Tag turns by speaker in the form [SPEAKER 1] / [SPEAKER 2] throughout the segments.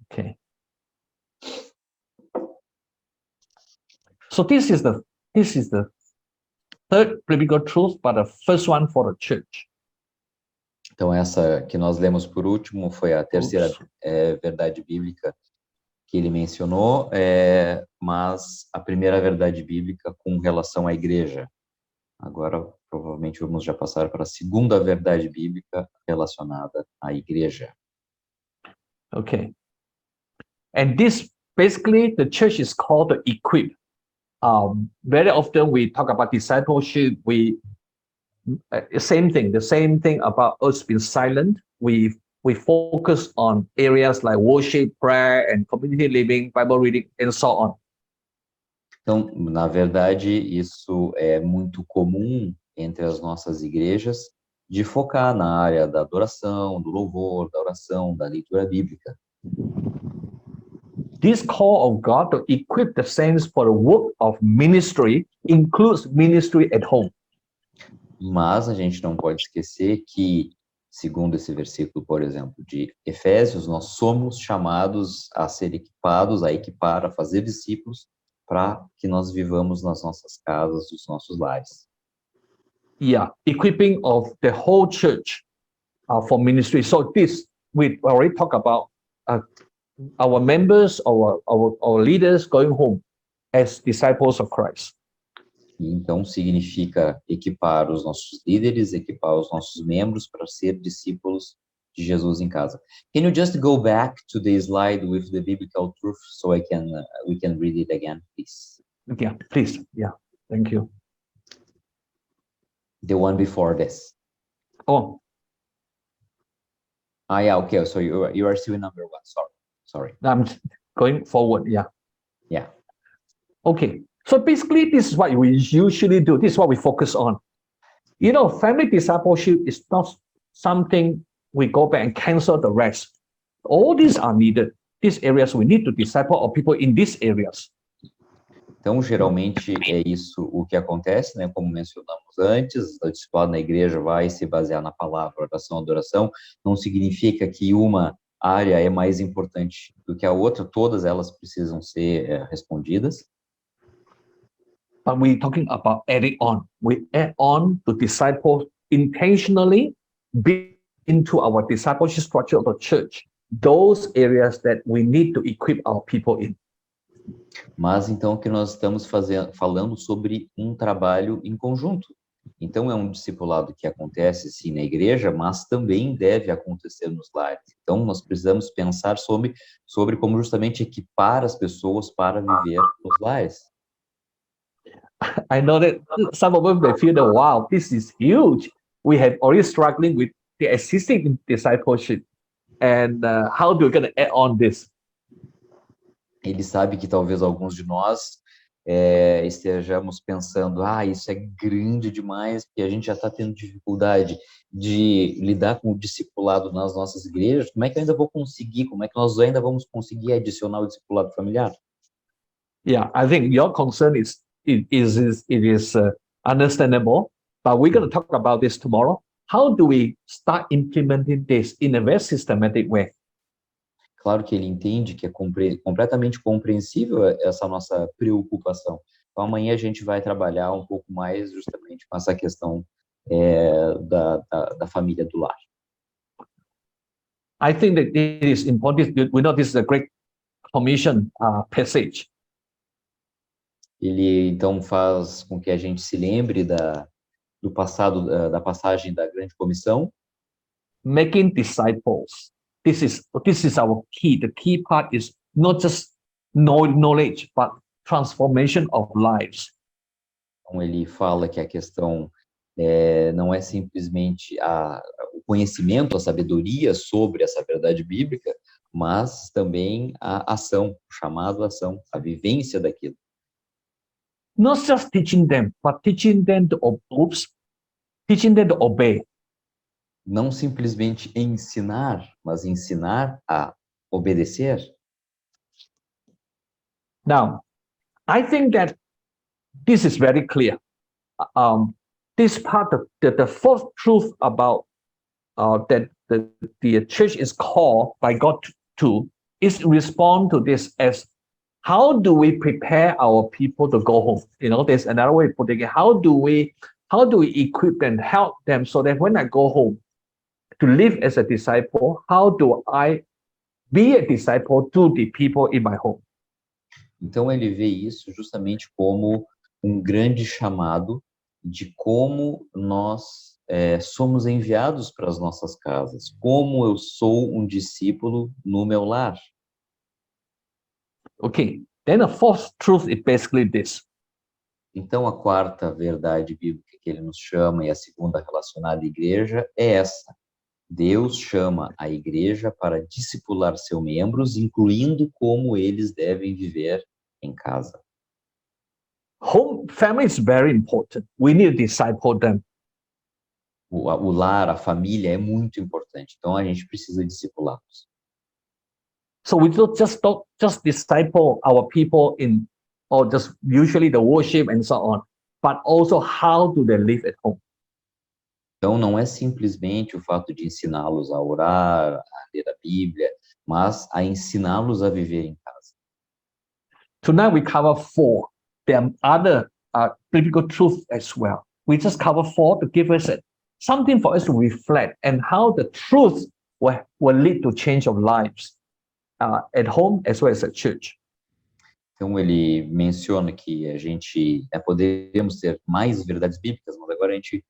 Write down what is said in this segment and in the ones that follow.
[SPEAKER 1] Okay. So this is the third biblical truth, but the first one for the church.
[SPEAKER 2] Então, essa que nós lemos por último foi a terceira verdade bíblica que ele mencionou, mas a primeira verdade bíblica com relação à igreja. Agora, provavelmente, vamos já passar para a segunda verdade bíblica relacionada à igreja.
[SPEAKER 1] Okay. And this, basically, the church is called to equip. Very often we talk about discipleship, the same thing about us being silent. We focus on areas like worship, prayer, and community living, Bible reading, and so on.
[SPEAKER 2] Então, na verdade, isso é muito comum entre as nossas igrejas, de focar na área da adoração, do louvor, da oração, da leitura bíblica.
[SPEAKER 1] This call of God to equip the saints for the work of ministry includes ministry at home.
[SPEAKER 2] Mas a gente não pode esquecer que, segundo esse versículo, por exemplo, de Efésios, nós somos chamados a ser equipados, a equipar, a fazer discípulos, para que nós vivamos nas nossas casas, nos nossos lares.
[SPEAKER 1] Yeah, equipping of the whole church for ministry. So this, we already talked about our members, our leaders going home as disciples of Christ.
[SPEAKER 2] Então, significa equipar os nossos líderes, equipar os nossos membros para ser discípulos de Jesus em casa. Can you just go back to the slide with the biblical truth so we can read it again, please?
[SPEAKER 1] Yeah, please. Yeah, thank you.
[SPEAKER 2] The one before this.
[SPEAKER 1] Oh.
[SPEAKER 2] Yeah, okay. So you are still in number 1. Sorry.
[SPEAKER 1] I'm going forward. Yeah.
[SPEAKER 2] Yeah.
[SPEAKER 1] Okay. So basically, this is what we usually do. This is what we focus on. You know, family discipleship is not something we go back and cancel the rest. All these are needed. These areas, we need to disciple our people in these areas.
[SPEAKER 2] Então, geralmente, é isso o que acontece, né? Como mencionamos antes, o discipulado na igreja vai se basear na palavra, oração, adoração. Não significa que uma área é mais importante do que a outra, todas elas precisam ser respondidas.
[SPEAKER 1] But we're talking about adding on. We add on to disciple intentionally build into our discipleship structure of the church, those areas that we need to equip our people in.
[SPEAKER 2] Mas então que nós estamos falando sobre um trabalho em conjunto. Então é um discipulado que acontece sim na igreja, mas também deve acontecer nos lares. Então nós precisamos pensar sobre como justamente equipar as pessoas para viver nos lares.
[SPEAKER 1] I know that some of them may feel that, wow, this is huge. We have already struggling with the existing discipleship, and how do we going to add on this?
[SPEAKER 2] Ele sabe que talvez alguns de nós estejamos pensando, isso é grande demais, porque a gente já está tendo dificuldade de lidar com o discipulado nas nossas igrejas. Como é que eu ainda vou conseguir? Como é que nós ainda vamos conseguir adicionar o discipulado familiar?
[SPEAKER 1] Yeah, I think your concern is understandable, but we're going to talk about this tomorrow. How do we start implementing this in a very systematic way?
[SPEAKER 2] Claro que ele entende que é completamente compreensível essa nossa preocupação. Então, amanhã a gente vai trabalhar um pouco mais justamente com essa questão da família do lar.
[SPEAKER 1] I think that it is important. We know this is a Great Commission passage.
[SPEAKER 2] Ele, então, faz com que a gente se lembre do passado, da passagem da Grande Comissão.
[SPEAKER 1] Making disciples. This is our key. The key part is not just knowledge, but transformation of lives.
[SPEAKER 2] Então, ele fala que a questão não é simplesmente o conhecimento, a sabedoria sobre essa verdade bíblica, mas também a ação, o chamado à ação, a vivência daquilo.
[SPEAKER 1] Not just teaching them, but teaching them to obey.
[SPEAKER 2] Não simplesmente ensinar, mas ensinar a obedecer.
[SPEAKER 1] Now, I think that this is very clear. This part of the fourth truth about that the church is called by God to is respond to this as how do we prepare our people to go home? There's another way of putting it. How do we equip and help them so that when I go home to live as a disciple, how do I be a disciple to the people in my home?
[SPEAKER 2] Então ele vê isso justamente como um grande chamado de como nós somos enviados para as nossas casas, como eu sou um discípulo no meu lar.
[SPEAKER 1] Okay, then the fourth truth is basically this.
[SPEAKER 2] Então, a quarta verdade bíblica que ele nos chama e a segunda relacionada à igreja é essa. Deus chama a igreja para discipular seus membros, incluindo como eles devem viver em casa.
[SPEAKER 1] Home family is very important. We need to disciple them.
[SPEAKER 2] O lar, a família é muito importante. Então, a gente precisa discipulá-los.
[SPEAKER 1] So we don't just disciple our people in, or just usually the worship and so on, but also how do they live at home.
[SPEAKER 2] Então, não é simplesmente o fato de ensiná-los a orar, a ler a Bíblia, mas a ensiná-los a viver em casa.
[SPEAKER 1] Tonight we cover 4. There are other biblical truths as well. We just cover 4 to give us something for us to reflect and how the truth will lead to change of lives at home as well as at church.
[SPEAKER 2] Então, ele menciona que a gente podemos ter mais verdades bíblicas, mas agora a gente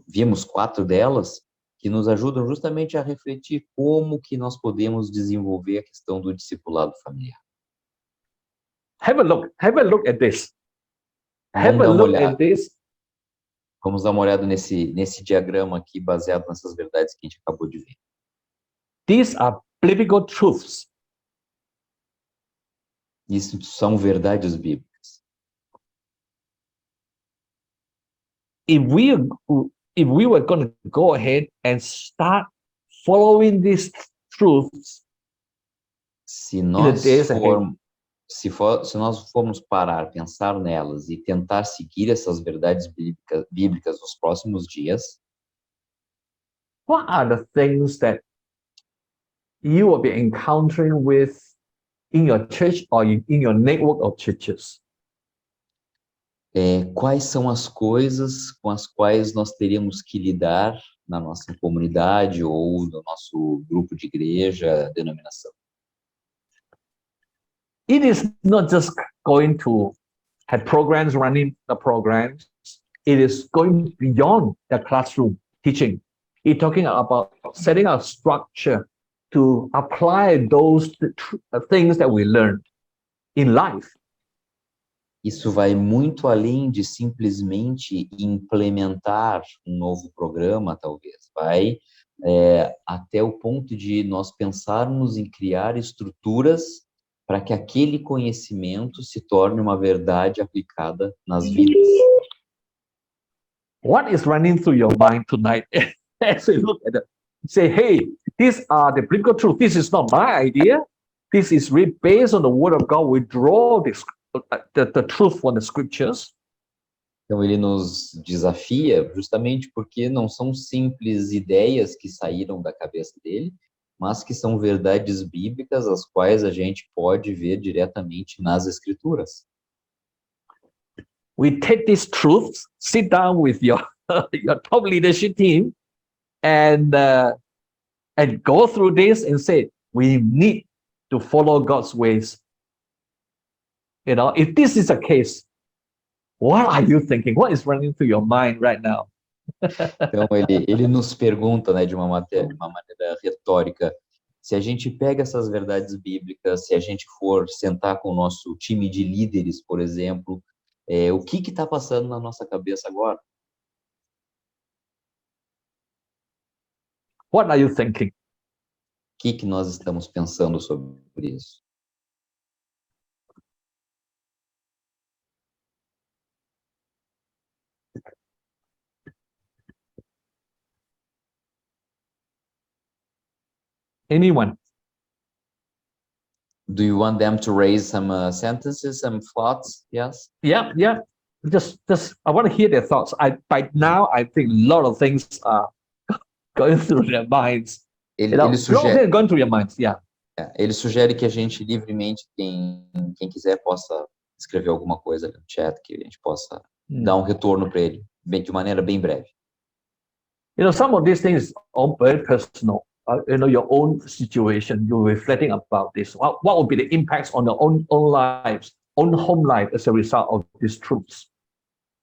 [SPEAKER 2] vimos 4 delas que nos ajudam justamente a refletir como que nós podemos desenvolver a questão do discipulado familiar.
[SPEAKER 1] Have a look at this. Have a look at this.
[SPEAKER 2] Vamos dar uma olhada nesse diagrama aqui, baseado nessas verdades que a gente acabou de ver.
[SPEAKER 1] These are biblical truths.
[SPEAKER 2] Isso são verdades bíblicas.
[SPEAKER 1] If we were going to go ahead and start following these truths,
[SPEAKER 2] se nós formos parar, pensar nelas e tentar seguir essas verdades bíblicas nos próximos dias,
[SPEAKER 1] what are the things that you will be encountering with in your church or in your network of churches?
[SPEAKER 2] Quais são as coisas com as quais nós teríamos que lidar na nossa comunidade ou no nosso grupo de igreja, denominação?
[SPEAKER 1] It is not just going to have programs running the programs. It is going beyond the classroom teaching. It's talking about setting a structure to apply those things that we learned in life.
[SPEAKER 2] Isso vai muito além de simplesmente implementar um novo programa, talvez. Vai até o ponto de nós pensarmos em criar estruturas para que aquele conhecimento se torne uma verdade aplicada nas vidas.
[SPEAKER 1] What is running through your mind tonight as you look at it? Say, hey, these are the biblical truth. This is not my idea. This is really based on the word of God. We draw the truth from the scriptures.
[SPEAKER 2] Então ele nos desafia justamente porque não são simples ideias que saíram da cabeça dele, mas que são verdades bíblicas as quais a gente pode ver diretamente nas escrituras.
[SPEAKER 1] We take these truths, sit down with your top leadership team, and go through this and say, we need to follow God's ways. If this is the case, what are you thinking? What is running through your mind right now?
[SPEAKER 2] Então ele nos pergunta, de uma maneira retórica, se a gente pega essas verdades bíblicas, se a gente for sentar com o nosso time de líderes, por exemplo, o que está passando na nossa cabeça agora?
[SPEAKER 1] What are you thinking?
[SPEAKER 2] O que nós estamos pensando sobre isso?
[SPEAKER 1] Anyone?
[SPEAKER 2] Do you want them to raise some sentences, some thoughts? Yes?
[SPEAKER 1] Yeah. Just I want to hear their thoughts. By now, I think a lot of things are going through their minds.
[SPEAKER 2] Ele
[SPEAKER 1] Flow
[SPEAKER 2] sugere,
[SPEAKER 1] going through your mind. Yeah.
[SPEAKER 2] ele sugere que a gente livremente, quem quiser, possa escrever alguma coisa no chat, que a gente possa dar um retorno para ele, de maneira bem breve.
[SPEAKER 1] Some of these things are very personal. Your own situation, you're reflecting about this. What will be the impacts on your own lives, own home life as a result of these truths?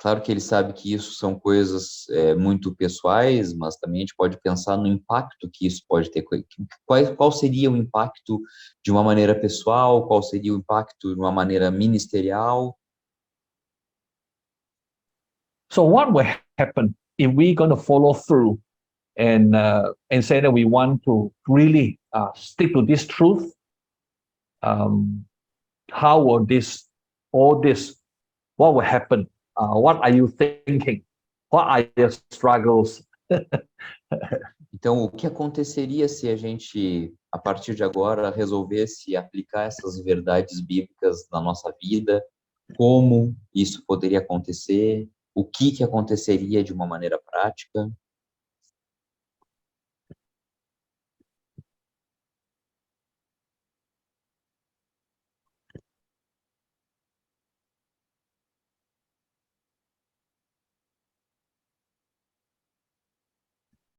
[SPEAKER 2] Claro que ele sabe que isso são coisas muito pessoais, mas também a gente pode pensar no impacto que isso pode ter. Qual seria o impacto de uma maneira pessoal? Qual seria o impacto de uma maneira ministerial?
[SPEAKER 1] So what will happen if we're going to follow through and say that we want to really stick to this truth? How will what will happen? What are you thinking? What are your struggles?
[SPEAKER 2] Então, o que aconteceria se a gente, a partir de agora, resolvesse aplicar essas verdades bíblicas na nossa vida? Como isso poderia acontecer? O que aconteceria de uma maneira prática?